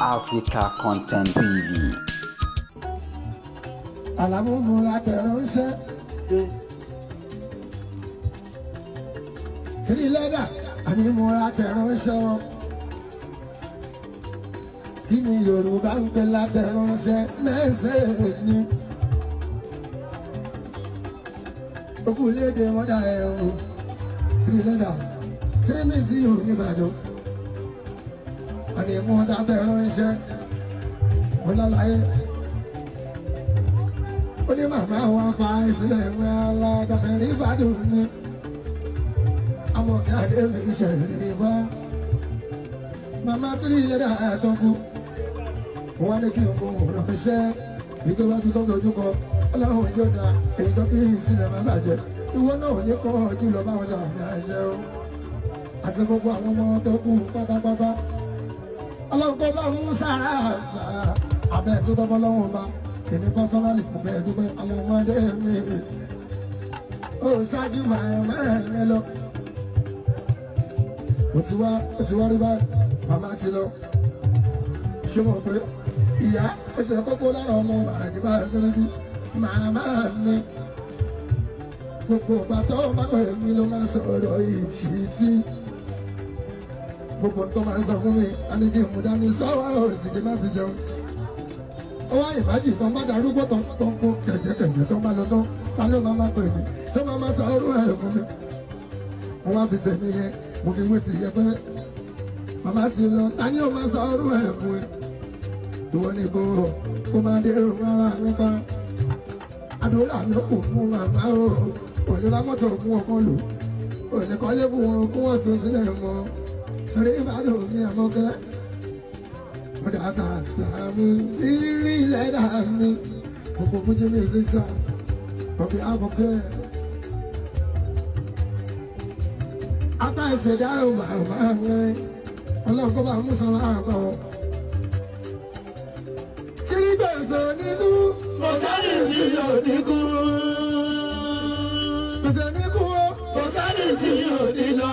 Africa Content TV. Àlàmúmú látẹ̀ránṣẹ́. Kiri lẹ́dà ànímú látẹ̀ránṣẹ́. Kí ni Yorùbá ń pè látẹ̀ránṣẹ́? Mẹ́sẹ̀ẹ́ ni. Okùnlédè wọ́n dà ẹ̀ o. Kiri lẹ́dà kiri mi sí òun nìbàdàn. Ànímú látẹ̀ránṣẹ́. Wọ́n lálàyé. Ó ní màmá wa pa ìsílẹ̀ ìwé alágàṣẹ́ rí ìbàdàn ni. Amọ̀kadé mi ṣẹ̀lẹ̀ ìbá. Màmá tí ilé dà ẹ̀tọ́ kú. Wọ́n ní kí n kó ránṣẹ́. Ìjọba ti tọ́ lójúkọ. Ọlọ́run yóò da èyí tó kí ìsílẹ̀ máa bàjẹ́. Ìwọ náà ò ní kọ́ ojú lọ báwọn ṣàmì àṣẹ o. Àti gbogbo àwọn ọmọ tó kú pátápátá. Ọlọ́run kó bá mú sára àgbà. Abẹ́ tó tọ́ bọ́ lọ́wọ́ bá. Èmi pásánálì kò bẹ́ẹ̀ dúpẹ́ ọmọdé mi. Ó ṣáájú màmá ẹ lọ. Ó ti wá rí báyìí, màmá ti lọ. Ṣé mo pé ìyá ẹsẹ̀ kókó lára ọmọ àdìbà ẹsẹ̀ bí màmá mi. Gbogbo ìgbà tó bá pẹ̀lú mi ló máa sọ̀rọ̀ ìṣìtì. Gbogbo tó máa ń sọ fún mi, a ní kí n mú dání sọ́wọ́ òsì kí n má fi jẹun. Ó wá ìbájì tó ń bá darúgbó tó ń kó kẹ̀jẹ̀kẹ̀jẹ̀ tó ń bá lọ tán ta ló máa pè mí tó máa sọ ọrú ẹ̀ fún mi. Mo wá fi tèmi yẹn mo fi wé ti yẹ pé màmá ti lọ ta ni ó máa sọ ọrú ẹ̀ fún mi. Ìwọ ni kò kó máa dé irun rárá nípa àdúrà ló kù fún màmá o. Òní bá mọ́tò fún ọkọ lò òní kọ́lé fún wọn kó wọ́n sọ sílẹ̀ mọ́ torí ìbádùn mi àmọ́kẹ́. Dàtà dàmí tírí lẹ́dà mi gbogbo fújì musician ọ̀bí àbọ̀kẹ́. Apá ìṣèdárò màmá mi ọlọ́run kó bá mú sanra àbọ̀. Tírí gbèsè nínú kò sẹ́ni tí yóò ní kú. Gbèsè ní kú o kò sẹ́ni tí yóò ní lọ.